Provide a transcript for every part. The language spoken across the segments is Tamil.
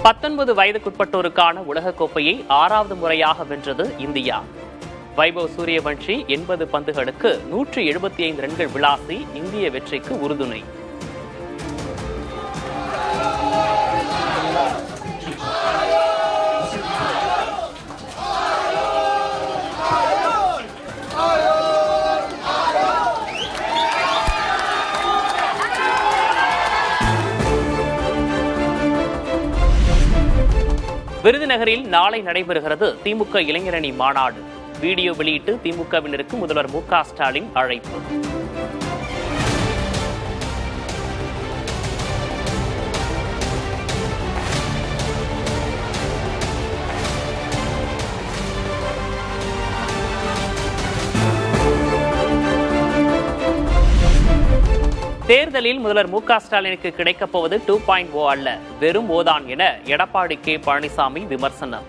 19 வயதுக்குட்பட்டோருக்கான உலகக்கோப்பையை 6வது முறையாக வென்றது இந்தியா. வைபவ் சூரியவன்ஷி 80 பந்துகளுக்கு 175 ரன்கள் விளாசி இந்திய வெற்றிக்கு உறுதுணை. விருதுநகரில் நாளை நடைபெறுகிறது திமுக இளைஞரணி மாநாடு. வீடியோ வெளியிட்டு திமுகவினருக்கு முதல்வர் மு.க. ஸ்டாலின் அழைப்பு. தேர்தலில் முதல்வர் மு.க. ஸ்டாலினுக்கு கிடைக்கப் போவது 2.0 அல்ல, வெறும் ஓதான் என எடப்பாடி கே. பழனிசாமி விமர்சனம்.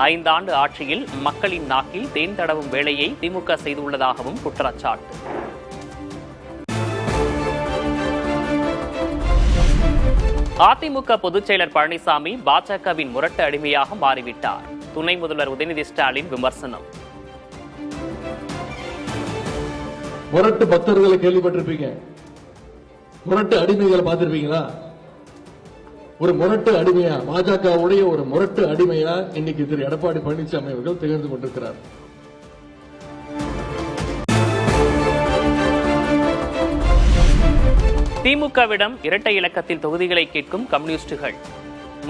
5 ஆண்டு ஆட்சியில் மக்களின் நாக்கில் தேன் தடவும் வேலையை திமுக செய்துள்ளதாகவும் குற்றச்சாட்டு. அதிமுக பொதுச் செயலர் பழனிசாமி பாஜகவின் முரட்டு அடிமையாக மாறிவிட்டார். துணை முதல்வர் உதயநிதி ஸ்டாலின் விமர்சனம். முரட்டு பக்தர்களை கேள்விப்பட்டிருப்பீங்க, முரட்டு அடிமைகளை பார்த்திருப்பீங்களா? ஒரு முரட்டு அடிமையா, பாஜகவுடைய ஒரு முரட்டு அடிமையா இன்னைக்கு திரு எடப்பாடி பழனிசாமி அவர்கள் திகழ்ந்து கொண்டிருக்கிறார். திமுகவிடம் இரட்டை இலக்கத்தில் தொகுதிகளை கேட்கும் கம்யூனிஸ்டுகள்.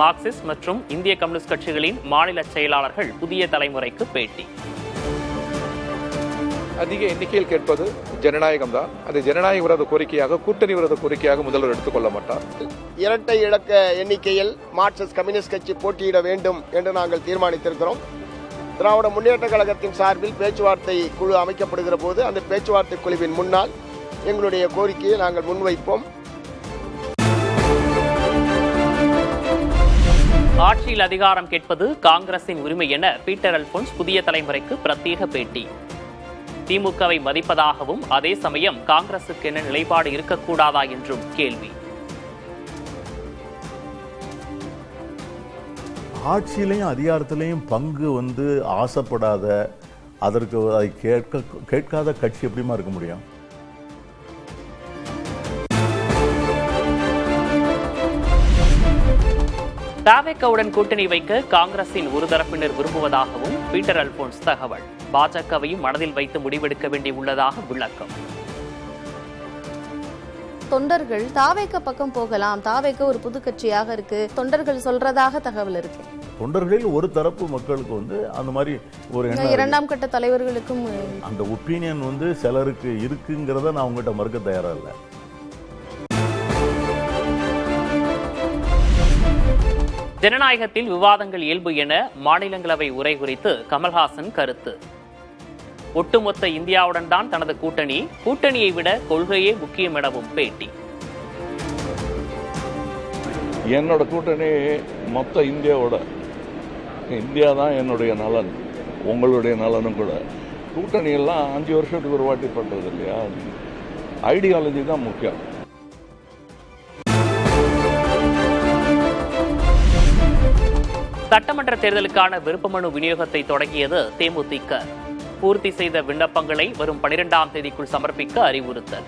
மார்க்சிஸ்ட் மற்றும் இந்திய கம்யூனிஸ்ட் கட்சிகளின் மாநில செயலாளர்கள் புதிய தலைமுறைக்கு பேட்டி. அதிக எண்ணிக்கையில் கேட்பது ஜனநாயகம் தான். அது ஜனநாயக விரோத கோரிக்கையாக, கூட்டணி விரோத கோரிக்கையாக முதல்வர் எடுத்துக்கொள்ள மாட்டார். இரட்டை இலக்க எண்ணிக்கையில் மார்க்சிஸ்ட் கம்யூனிஸ்ட் கட்சி போட்டியிட வேண்டும் என்று நாங்கள் தீர்மானித்திருக்கிறோம். திராவிட முன்னேற்ற கழகத்தின் சார்பில் பேச்சுவார்த்தை குழு அமைக்கப்படுகிற போது அந்த பேச்சுவார்த்தை குழுவின் முன்னால் எங்களுடைய கோரிக்கையை நாங்கள் முன்வைப்போம். ஆட்சியில் அதிகாரம் கேட்பது காங்கிரசின் உரிமை என பீட்டர் அல்போன்ஸ் புதிய தலைமுறைக்கு பிரத்யேக பேட்டி. திமுகவை மதிப்பதாகவும் அதே சமயம் காங்கிரசுக்கு என்ன நிலைப்பாடு இருக்கக்கூடாதா என்றும் கேள்வி. ஆட்சியிலையும் அதிகாரத்திலையும் பங்கு ஆசைப்படாத, அதற்கு அதை கேட்காத கட்சி எப்படிமா இருக்க முடியும்? தவேகவுடன் கூட்டணி வைக்க காங்கிரசின் ஒரு தரப்பினர் விரும்புவதாகவும் பீட்டர் அல்போன்ஸ் தகவல். பாஜகவையும் மனதில் வைத்து முடிவெடுக்க வேண்டியுள்ளதாக விளக்கம். தொண்டர்கள் தாவேக பக்கம் போகலாம், தாவேக ஒரு புது கட்சியாக இருக்கு, தொண்டர்கள் சொல்றதாக தகவல் இருக்கு. தொண்டர்களில் ஒரு தரப்பு மக்களுக்கு அந்த மாதிரி ஒரு இரண்டாம் கட்ட தலைவர்களுக்கும் அந்த ஒப்பீனியன் சிலருக்கு இருக்குங்கிறத நான் உங்ககிட்ட மறுக்க தயாரா இல்லை. ஜனநாயகத்தில் விவாதங்கள் இயல்பு என மாநிலங்களவை உரை குறித்து கமல்ஹாசன் கருத்து. ஒட்டுமொத்த இந்தியாவுடன் தான் தனது கூட்டணியை விட கொள்கையே முக்கியம் எனவும் பேட்டி. என்னோட கூட்டணி மொத்த இந்தியாவோட, இந்தியா தான் என்னுடைய நலன், உங்களுடைய நலனும் கூட. கூட்டணி எல்லாம் 5 வருஷத்துக்கு ஒரு வாட்டி பண்றது இல்லையா, ஐடியாலஜி தான் முக்கியம். சட்டமன்ற தேர்தலுக்கான விருப்பமனு விநியோகத்தை தொடங்கியது தேமுதிக. பூர்த்தி செய்த விண்ணப்பங்களை வரும் 12ஆம் தேதிக்குள் சமர்ப்பிக்க அறிவுறுத்தல்.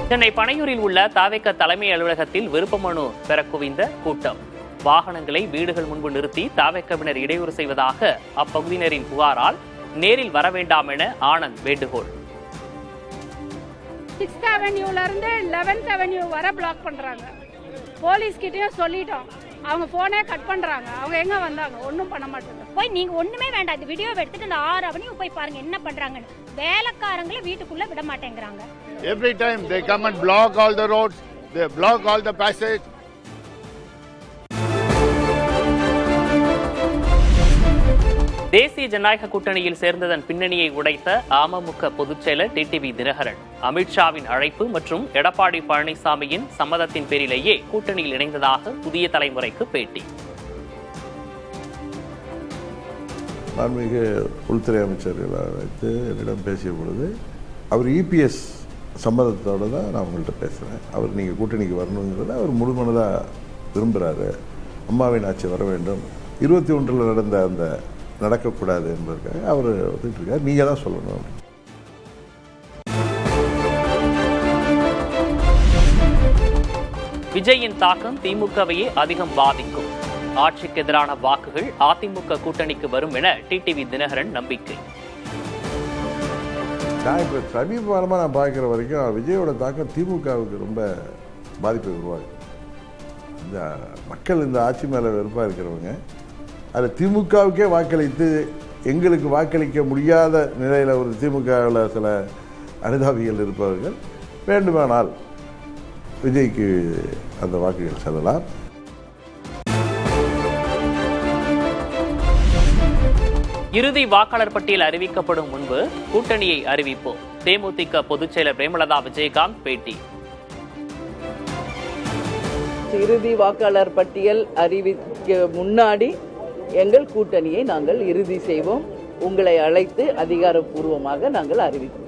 சென்னை பனையூரில் உள்ள தவேக தலைமை அலுவலகத்தில் விருப்பமனு பெற குவிந்த கூட்டம். வாகனங்களை வீடுகள் முன்பு நிறுத்தி தவேகவினர் இடையூறு செய்வதாக அப்பகுதியினரின் புகாரால் நேரில் வர வேண்டாம் என ஆனந்த் வேண்டுகோள். 6th அவென்யூல இருந்து 11th அவென்யூ வர பிளாக் பண்றாங்க. போலீஸ் கிட்டயும் சொல்லிட்டோம், அவங்க போனே கட் பண்றாங்க. அவங்க எங்க வந்தாங்க, ஒன்னும் பண்ண மாட்டாங்க. போய் நீங்க ஒண்ணுமே வேண்டாம், இந்த வீடியோ எடுத்துட்டு இந்த 6 அவென்யூ போய் பாருங்க என்ன பண்றாங்கன்னு. வேலைக்காரங்களை வீட்டுக்குள்ள விட மாட்டேங்கிறாங்க. Every time they come and block all the roads, they block all the passage. தேசிய ஜனநாயக கூட்டணியில் சேர்ந்ததன் பின்னணியை உடைத்த அமமுக பொதுச் செயலர் டிடிவி தினகரன் அமித்ஷாவின் அழைப்பு மற்றும் எடப்பாடி பழனிசாமியின் சம்மதத்தின் பேரிலேயே கூட்டணியில் இணைந்ததாக புதிய தலைமுறைக்கு பேட்டி. மாண்புமிகு உள்துறை அமைச்சர்கள் அழைத்து என்னிடம் பேசிய பொழுது அவர் இபிஎஸ் சம்மதத்தோடு தான் நான் உங்கள்கிட்ட பேசுகிறேன். அவர் நீங்கள் கூட்டணிக்கு வரணுங்கிறத அவர் முழுமனதாக விரும்புகிறாரு. அம்மாவின் ஆட்சி வர வேண்டும், 21 நடந்த அந்த நடக்கக்கூடாது என்பதற்காக அவர் வந்துட்டு இருக்கார். நீங்கள் தான் சொல்லணும். விஜயின் தாக்கம் திமுகவையே அதிகம் பாதிக்கும். ஆட்சிக்கு எதிரான வாக்குகள் அதிமுக கூட்டணிக்கு வரும் என டிடிவி தினகரன் நம்பிக்கை. நான் இப்போ சமீப காலமாக நான் பார்க்குற வரைக்கும் விஜயோட தாக்கம் திமுகவுக்கு ரொம்ப பாதிப்பை உருவாகும். இந்த மக்கள் இந்த ஆட்சி மேலே வெறுப்பாக இருக்கிறவங்க அதில் திமுகவுக்கே வாக்களித்து எங்களுக்கு வாக்களிக்க முடியாத நிலையில் ஒரு திமுகவில் சில அனுதாபிகள் இருப்பவர்கள் வேண்டுமானால் விஜய்க்கு அந்த வாக்குகள் செல்லலாம். இறுதி வாக்காளர் பட்டியல் அறிவிக்கப்படும் முன்பு கூட்டணியை அறிவிப்போம். தேமுதிக பொதுச் செயலர் பிரேமலதா விஜயகாந்த் பேட்டி. இறுதி வாக்காளர் பட்டியல் அறிவிக்க முன்னாடி எங்கள் கூட்டணியை நாங்கள் இறுதி செய்வோம். உங்களை அழைத்து அதிகாரப்பூர்வமாக நாங்கள் அறிவிப்போம்.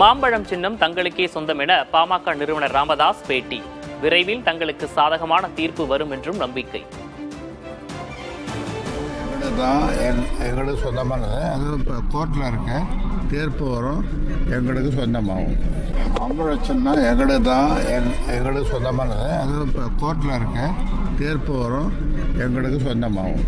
மாம்பழம் சின்னம் தங்களுக்கே சொந்தம் என பாமக நிறுவனர் ராமதாஸ் பேட்டி. விரைவில் தங்களுக்கு சாதகமான தீர்ப்பு வரும் என்றும் நம்பிக்கை. எங்களுக்கு சொந்தமானது, அது இப்போ கோர்ட்டில் இருக்க தீர்ப்பு வரும், எங்களுக்கு சொந்தமாகும். மாம்பழம் சின்னம் எங்களுக்கு சொந்தமானது, அது இப்போ கோர்ட்டில் இருக்க தீர்ப்பு வரும், எங்களுக்கு சொந்தமாகும்.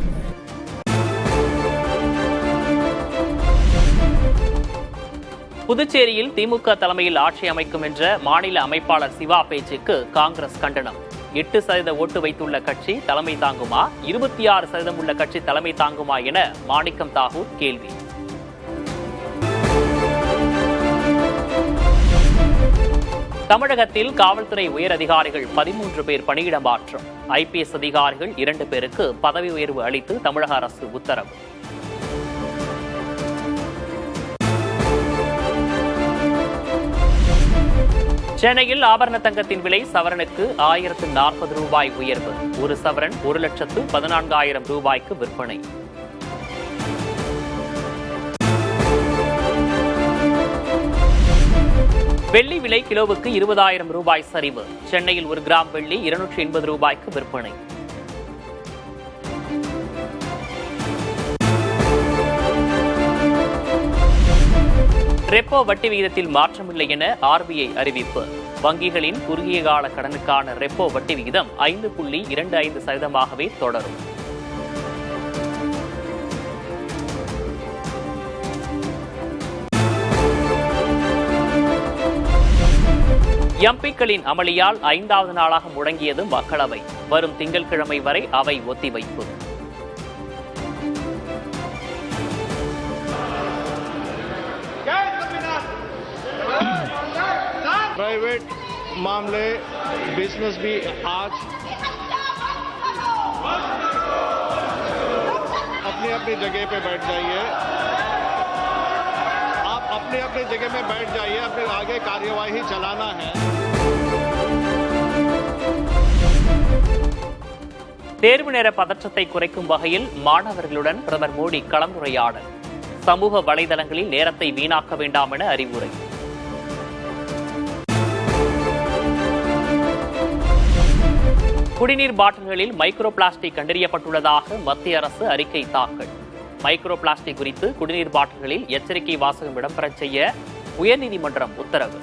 புதுச்சேரியில் திமுக தலைமையில் ஆட்சி அமைக்கும் என்ற மாநில அமைப்பாளர் சிவா பேச்சுக்கு காங்கிரஸ் கண்டனம். 8% ஓட்டு வைத்துள்ள கட்சி தலைமை தாங்குமா, 26% உள்ள கட்சி தலைமை தாங்குமா என மாணிக்கம் தாகூர் கேள்வி. தமிழகத்தில் காவல்துறை உயர் அதிகாரிகள் 13 பேர் பணியிட மாற்றம். IPS அதிகாரிகள் 2 பேருக்கு பதவி உயர்வு அளித்து தமிழக அரசு உத்தரவு. சென்னையில் ஆபரண தங்கத்தின் விலை சவரனுக்கு 1040 ரூபாய் உயர்வு. ஒரு சவரன் 1,14,000 ரூபாய்க்கு விற்பனை. வெள்ளி விலை கிலோவுக்கு 20,000 ரூபாய் சரிவு. சென்னையில் 1 கிராம் வெள்ளி 280 ரூபாய்க்கு விற்பனை. ரெப்போ வட்டி விகிதத்தில் மாற்றமில்லை என RBI அறிவிப்பு. வங்கிகளின் குறுகிய கால கடனுக்கான ரெப்போ வட்டி விகிதம் 5.25%ஆகவே தொடரும். எம்பிக்களின் அமளியால் 5வது நாளாக முடங்கியது மக்களவை. வரும் திங்கட்கிழமை வரை அவை ஒத்திவைப்பு. प्राइवेट मामले बिजनेस भी आज अपनी अपनी जगह पे बैठ जाइए. आप अपनी अपनी जगह में बैठ जाइए. अपने आगे कार्यवाही चलाना है. தேர்வு நேர பதற்றத்தை குறைக்கும் வகையில் மாணவர்களுடன் பிரதமர் மோடி கலந்துரையாடல். சமூக வலைதளங்களில் நேரத்தை வீணாக்க வேண்டாம் என அறிவுரை. குடிநீர் பாட்டில்களில் மைக்ரோ பிளாஸ்டிக் கண்டறியப்பட்டுள்ளதாக மத்திய அரசு அறிக்கை தாக்கல். மைக்ரோ பிளாஸ்டிக் குறித்து குடிநீர் பாட்டில்களில் எச்சரிக்கை வாசகம் இடம்பெறச் செய்ய உயர்நீதிமன்றம் உத்தரவு.